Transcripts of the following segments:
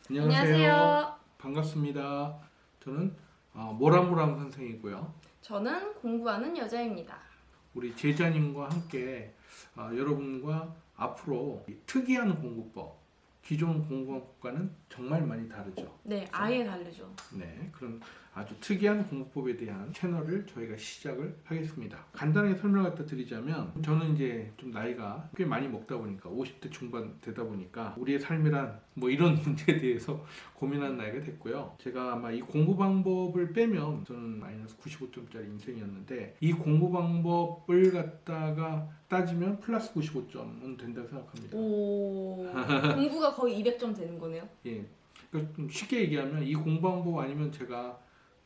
안녕하세요. 반갑습니다. 저는 모람모람 선생이고요. 저는 공부하는 여자입니다. 우리 제자님과 함께 여러분과 앞으로 이 특이한 공부법, 기존 공부법과는 정말 많이 다르죠. 네, 그렇죠? 아예 다르죠. 네, 그런 아주 특이한 공부법에 대한 채널을 저희가 시작을 하겠습니다. 간단하게 설명을 갖다 드리자면, 저는 이제 좀 나이가 꽤 많이 먹다 보니까 50대 중반 되다 보니까 우리의 삶이란 뭐 이런 문제에 대해서 고민하는 나이가 됐고요. 제가 아마 이 공부 방법을 빼면 저는 마이너스 95점짜리 인생이었는데, 이 공부 방법을 갖다가 따지면 플러스 95점은 된다고 생각합니다. 오, 공부가 거의 200점 되는 거네요. 예. 그러니까 좀 쉽게 얘기하면 이 공부 방법 아니면 제가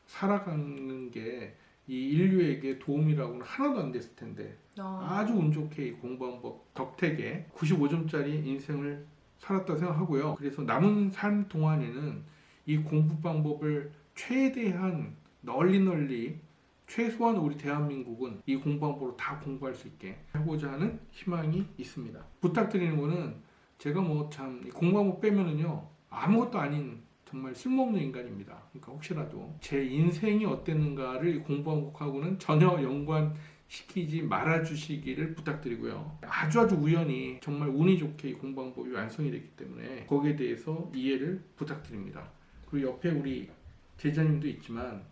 살아가는 게 이 인류에게 도움이라고는 하나도 안 됐을 텐데, 아주 운 좋게 이 공부 방법 덕택에 95점짜리 인생을 살았다고 생각하고요. 그래서 남은 삶 동안에는 이 공부 방법을 최대한 널리 최소한 우리 대한민국은 이 공부 방법으로 다 공부할 수 있게 하고자 하는 희망이 있습니다. 부탁드리는 거는, 제가 뭐 참 공부 방법 빼면은요 아무것도 아닌 정말 쓸모없는 인간입니다. 그러니까 혹시라도 제 인생이 어땠는가를 공부 방법하고는 전혀 연관시키지 말아주시기를 부탁드리고요. 아주 우연히 정말 운이 좋게 이 공부 방법이 완성이 됐기 때문에 거기에 대해서 이해를 부탁드립니다. 그리고 옆에 우리 제자님도 있지만,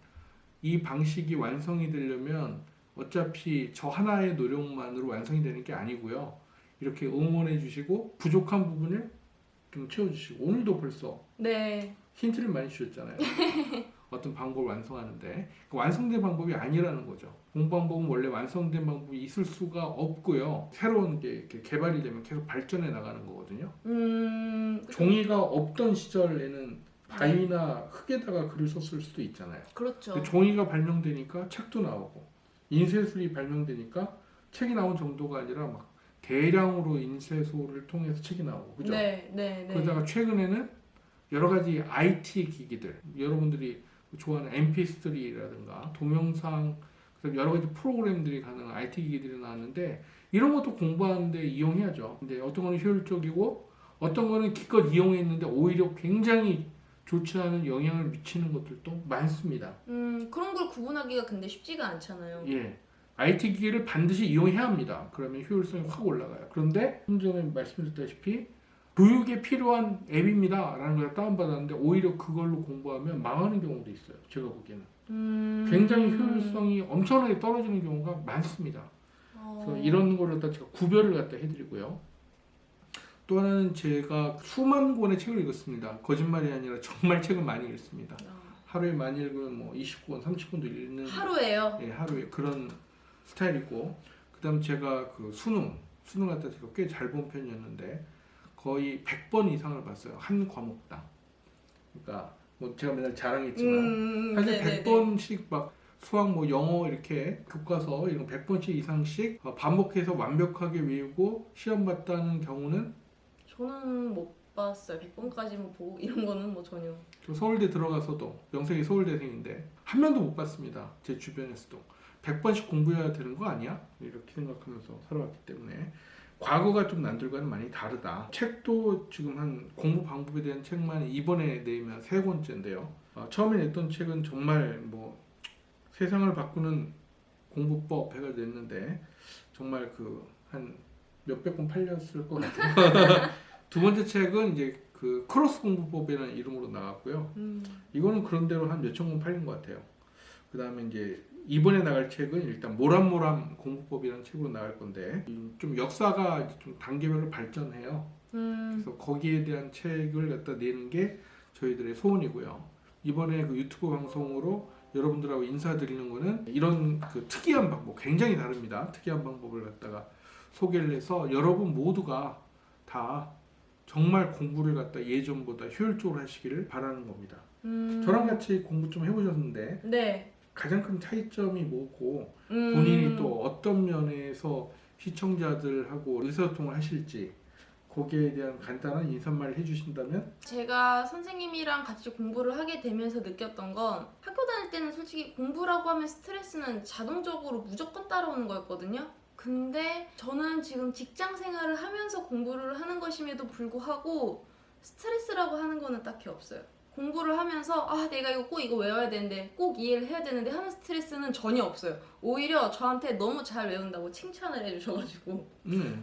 이 방식이 완성이 되려면 어차피 저 하나의 노력만으로 완성이 되는 게 아니고요. 이렇게 응원해 주시고 부족한 부분을 좀 채워주시고, 오늘도 벌써 네. 힌트를 많이 주셨잖아요. 어떤 방법을 완성하는데 완성된 방법이 아니라는 거죠. 공부 방법은 원래 완성된 방법이 있을 수가 없고요. 새로운 게 이렇게 개발이 되면 계속 발전해 나가는 거거든요. 종이가 없던 시절에는 바위나 흙에다가 글을 썼을 수도 있잖아요. 그렇죠. 근데 종이가 발명되니까 책도 나오고, 인쇄술이 발명되니까 책이 나온 정도가 아니라 막 대량으로 인쇄소를 통해서 책이 나오고, 그죠? 네. 그러다가 최근에는 여러 가지 IT 기기들, 여러분들이 좋아하는 MP3라든가 동영상, 여러 가지 프로그램들이 가능한 IT 기기들이 나왔는데, 이런 것도 공부하는데 이용해야죠. 근데 어떤 거는 효율적이고 어떤 거는 기껏 이용했는데 오히려 굉장히 좋지 않은 영향을 미치는 것들도 많습니다. 그런 걸 구분하기가 근데 쉽지가 않잖아요. 예. IT 기기를 반드시 이용해야 합니다. 그러면 효율성이 확 올라가요. 그런데 좀 전에 말씀드렸다시피 교육에 필요한 앱입니다 라는 걸 다운받았는데, 오히려 그걸로 공부하면 망하는 경우도 있어요. 제가 보기에는 굉장히 효율성이 엄청나게 떨어지는 경우가 많습니다. 그래서 이런 거를 갖다 제가 구별을 갖다 해드리고요. 또 하나는, 제가 수만 권의 책을 읽었습니다. 거짓말이 아니라 정말 책을 많이 읽습니다. 하루에 많이 읽으면 뭐 20권, 30권도 읽는, 하루에요? 예, 하루에 그런 스타일이고, 그다음 제가 그 수능 갖다 제가 꽤 잘 본 편이었는데 거의 100번 이상을 봤어요. 한 과목당. 그러니까 뭐 제가 맨날 자랑했지만 사실 네네네. 100번씩 막 수학, 뭐 영어 이렇게 교과서 이런 100번씩 이상씩 반복해서 완벽하게 외우고 시험 봤다는 경우는 저는 못 봤어요. 100번까지 뭐 보고 이런 거는 뭐 전혀. 저 서울대 들어가서도, 명색이 서울대생인데 한 명도 못 봤습니다. 제 주변에서도. 100번씩 공부해야 되는 거 아니야? 이렇게 생각하면서 살아왔기 때문에 과거가 좀 남들과는 많이 다르다. 책도 지금 한 공부 방법에 대한 책만 이번에 내면 3권째인데요. 처음에 냈던 책은 정말 뭐 세상을 바꾸는 공부법 해가 냈는데, 정말 그 한 몇백 권 팔렸을 것 같아요. 두 번째 책은 이제 그 크로스 공부법이라는 이름으로 나왔고요. 이거는 그런대로 한 몇천 권 팔린 것 같아요. 그 다음에 이제 이번에 나갈 책은 일단 모람모람 공부법이라는 책으로 나갈 건데, 좀 역사가 좀 단계별로 발전해요. 그래서 거기에 대한 책을 갖다 내는 게 저희들의 소원이고요. 이번에 그 유튜브 방송으로 여러분들하고 인사드리는 거는 이런 그 특이한 방법, 굉장히 다릅니다. 특이한 방법을 갖다가 소개를 해서 여러분 모두가 다 정말 공부를 갖다 예전보다 효율적으로 하시기를 바라는 겁니다. 저랑 같이 공부 좀 해보셨는데, 네. 가장 큰 차이점이 뭐고, 본인이 또 어떤 면에서 시청자들하고 의사소통을 하실지, 거기에 대한 간단한 인사말을 해주신다면? 제가 선생님이랑 같이 공부를 하게 되면서 느꼈던 건, 학교 다닐 때는 솔직히 공부라고 하면 스트레스는 자동적으로 무조건 따라오는 거였거든요. 근데 저는 지금 직장 생활을 하면서 공부를 하는 것임에도 불구하고 스트레스라고 하는 거는 딱히 없어요. 공부를 하면서 내가 이거 꼭 이거 외워야 되는데 꼭 이해를 해야 되는데 하는 스트레스는 전혀 없어요. 오히려 저한테 너무 잘 외운다고 칭찬을 해주셔가지고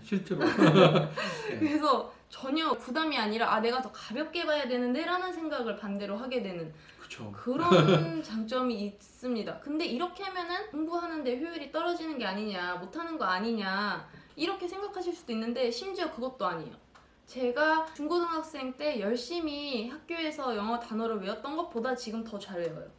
실제로. 네. 그래서 전혀 부담이 아니라 내가 더 가볍게 봐야 되는데 라는 생각을 반대로 하게 되는 그쵸. 그런 장점이 있습니다. 근데 이렇게 하면은 공부하는데 효율이 떨어지는 게 아니냐, 못하는 거 아니냐 이렇게 생각하실 수도 있는데 심지어 그것도 아니에요. 제가 중고등학생 때 열심히 학교에서 영어 단어를 외웠던 것보다 지금 더 잘 외워요.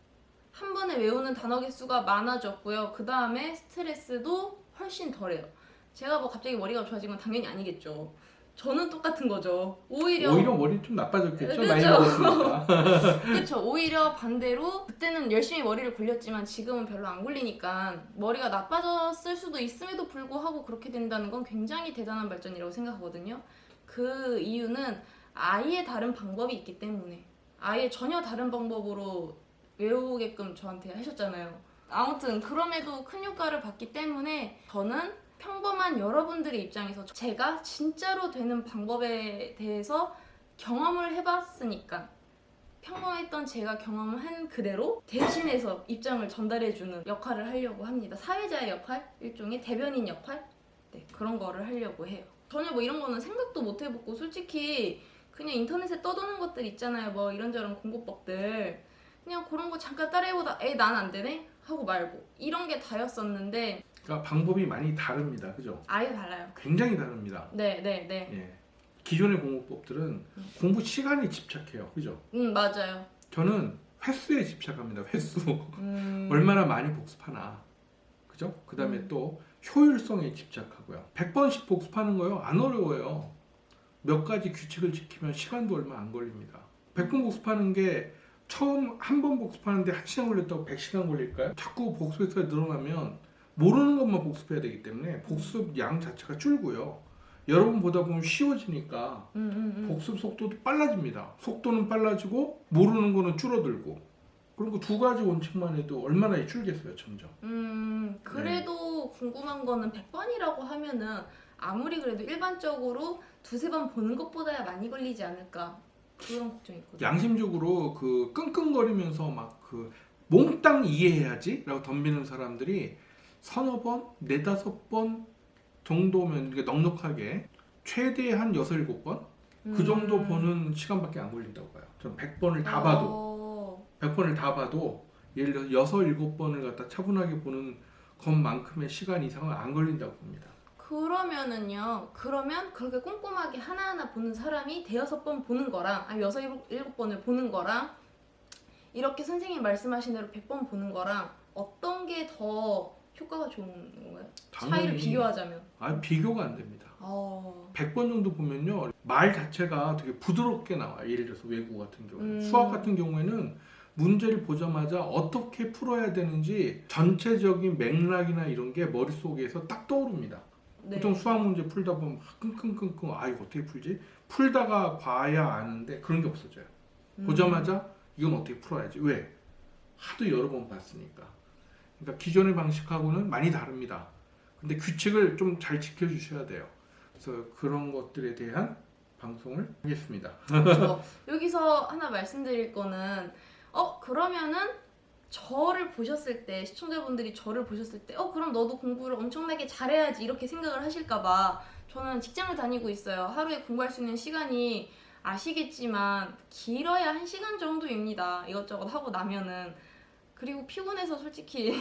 한 번에 외우는 단어 개수가 많아졌고요. 그 다음에 스트레스도 훨씬 덜해요. 제가 뭐 갑자기 머리가 좋아진 건 당연히 아니겠죠. 저는 똑같은 거죠. 오히려 머리 좀 나빠졌겠죠? 그쵸? 나이 먹었으니까. 그렇죠. 오히려 반대로 그때는 열심히 머리를 굴렸지만 지금은 별로 안 굴리니까 머리가 나빠졌을 수도 있음에도 불구하고 그렇게 된다는 건 굉장히 대단한 발전이라고 생각하거든요. 그 이유는 아예 다른 방법이 있기 때문에 아예 전혀 다른 방법으로 외우게끔 저한테 하셨잖아요. 아무튼 그럼에도 큰 효과를 받기 때문에 저는 평범한 여러분들의 입장에서 제가 진짜로 되는 방법에 대해서 경험을 해봤으니까 평범했던 제가 경험한 그대로 대신해서 입장을 전달해주는 역할을 하려고 합니다. 사회자의 역할, 일종의 대변인 역할? 네, 그런 거를 하려고 해요. 전혀 뭐 이런 거는 생각도 못 해보고 솔직히 그냥 인터넷에 떠도는 것들 있잖아요. 뭐 이런저런 공부법들 그냥 그런 거 잠깐 따라해보다 난 안 되네? 하고 말고 이런 게 다였었는데 그러니까 방법이 많이 다릅니다. 그죠? 아예 달라요. 굉장히 다릅니다. 네. 예. 기존의 공부법들은 공부 시간에 집착해요. 그죠? 맞아요. 저는 횟수에 집착합니다. 횟수. 얼마나 많이 복습하나. 그죠? 그 다음에 또 효율성에 집착하고요. 100번씩 복습하는 거요. 안 어려워요. 몇 가지 규칙을 지키면 시간도 얼마 안 걸립니다. 100번 복습하는 게 처음 한 번 복습하는데 1시간 걸렸다고 100시간 걸릴까요? 자꾸 복습 횟수가 늘어나면 모르는 것만 복습해야 되기 때문에 복습 양 자체가 줄고요. 여러 번 보다 보면 쉬워지니까 복습 속도도 빨라집니다. 속도는 빨라지고 모르는 거는 줄어들고 그리고 두 가지 원칙만 해도 얼마나 줄겠어요, 점점. 그래도 궁금한 거는 100번이라고 하면은 아무리 그래도 일반적으로 두세 번 보는 것보다야 많이 걸리지 않을까 그런 걱정이 있거든요. 양심적으로 그 끙끙거리면서 막 그 몽땅 이해해야지 라고 덤비는 사람들이 서너 번, 네다섯 번 정도면 이게 넉넉하게 최대 한 6, 7번 그 정도 보는 시간밖에 안 걸린다고 봐요. 저는 100번을 다 봐도 100번을 다 봐도 예를 들어서 6, 7번을 갖다 차분하게 보는 것만큼의 시간 이상은 안 걸린다고 봅니다. 그러면 그렇게 꼼꼼하게 하나하나 보는 사람이 대여섯 번 보는 거랑 아니 6, 7번을 보는 거랑 이렇게 선생님 말씀하신 대로 100번 보는 거랑 어떤 게 더 효과가 좋은 건가요? 차이를 비교하자면 비교가 안 됩니다. 100번 정도 보면요 말 자체가 되게 부드럽게 나와요. 예를 들어서 외국어 같은 경우는 수학 같은 경우에는 문제를 보자마자 어떻게 풀어야 되는지 전체적인 맥락이나 이런 게 머릿속에서 딱 떠오릅니다. 네. 보통 수학 문제 풀다 보면 막 끙끙끙끙 이거 어떻게 풀지? 풀다가 봐야 아는데 그런 게 없어져요. 보자마자 이건 어떻게 풀어야지. 왜? 하도 여러 번 봤으니까. 그러니까 기존의 방식하고는 많이 다릅니다. 근데 규칙을 좀 잘 지켜주셔야 돼요. 그래서 그런 것들에 대한 방송을 하겠습니다. 그렇죠. 여기서 하나 말씀드릴 거는 그러면은 저를 보셨을 때 시청자분들이 저를 보셨을 때 그럼 너도 공부를 엄청나게 잘해야지 이렇게 생각을 하실까봐 저는 직장을 다니고 있어요. 하루에 공부할 수 있는 시간이 아시겠지만 길어야 1시간 정도입니다. 이것저것 하고 나면은 그리고 피곤해서 솔직히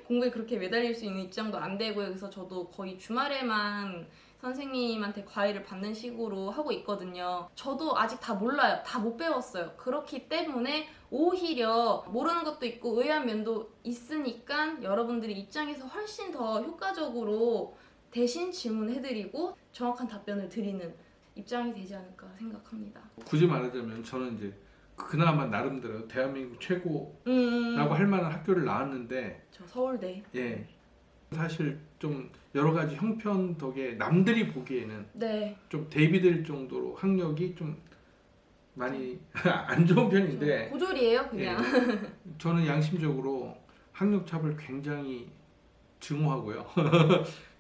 공부에 그렇게 매달릴 수 있는 입장도 안 되고요. 그래서 저도 거의 주말에만 선생님한테 과외를 받는 식으로 하고 있거든요. 저도 아직 다 몰라요. 다 못 배웠어요. 그렇기 때문에 오히려 모르는 것도 있고 의아한 면도 있으니까 여러분들이 입장에서 훨씬 더 효과적으로 대신 질문해드리고 정확한 답변을 드리는 입장이 되지 않을까 생각합니다. 굳이 말하자면 저는 이제 그나마 나름대로 대한민국 최고라고 할 만한 학교를 나왔는데 저 서울대. 예. 사실 좀 여러 가지 형편 덕에 남들이 보기에는 네. 좀 대비될 정도로 학력이 좀 많이 안 좋은 편인데 고졸이에요 그냥. 예. 저는 양심적으로 학력 차별 굉장히 증오하고요.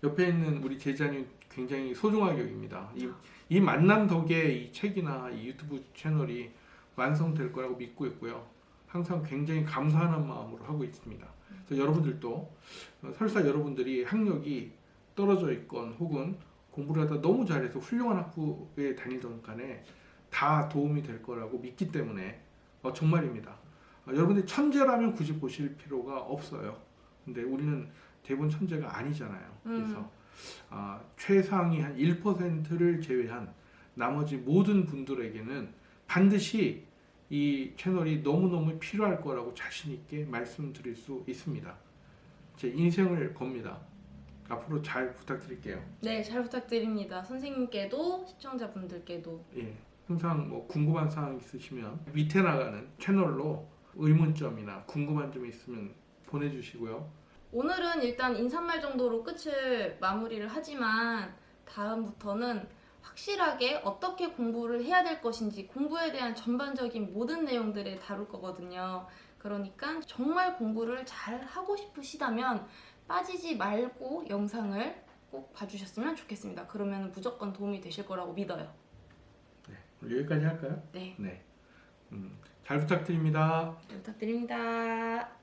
옆에 있는 우리 제자님 굉장히 소중하게 여깁니다. 이 만남 덕에 이 책이나 이 유튜브 채널이 완성될 거라고 믿고 있고요. 항상 굉장히 감사하는 마음으로 하고 있습니다. 그래서 여러분들도 설사 여러분들이 학력이 떨어져 있건 혹은 공부를 하다 너무 잘해서 훌륭한 학부에 다니던 간에 다 도움이 될 거라고 믿기 때문에 정말입니다. 여러분들이 천재라면 굳이 보실 필요가 없어요. 근데 우리는 대부분 천재가 아니잖아요. 그래서 최상위 한 1%를 제외한 나머지 모든 분들에게는 반드시 이 채널이 너무너무 필요할 거라고 자신 있게 말씀드릴 수 있습니다. 제 인생을 겁니다. 앞으로 잘 부탁드릴게요. 네, 잘 부탁드립니다. 선생님께도 시청자분들께도. 예, 항상 뭐 궁금한 사항 있으시면 밑에 나가는 채널로 의문점이나 궁금한 점 있으면 보내주시고요. 오늘은 일단 인사말 정도로 끝을 마무리를 하지만 다음부터는 확실하게 어떻게 공부를 해야 될 것인지 공부에 대한 전반적인 모든 내용들을 다룰 거거든요. 그러니까 정말 공부를 잘 하고 싶으시다면 빠지지 말고 영상을 꼭 봐주셨으면 좋겠습니다. 그러면 무조건 도움이 되실 거라고 믿어요. 네, 오늘 여기까지 할까요? 네, 네. 잘 부탁드립니다. 잘 부탁드립니다.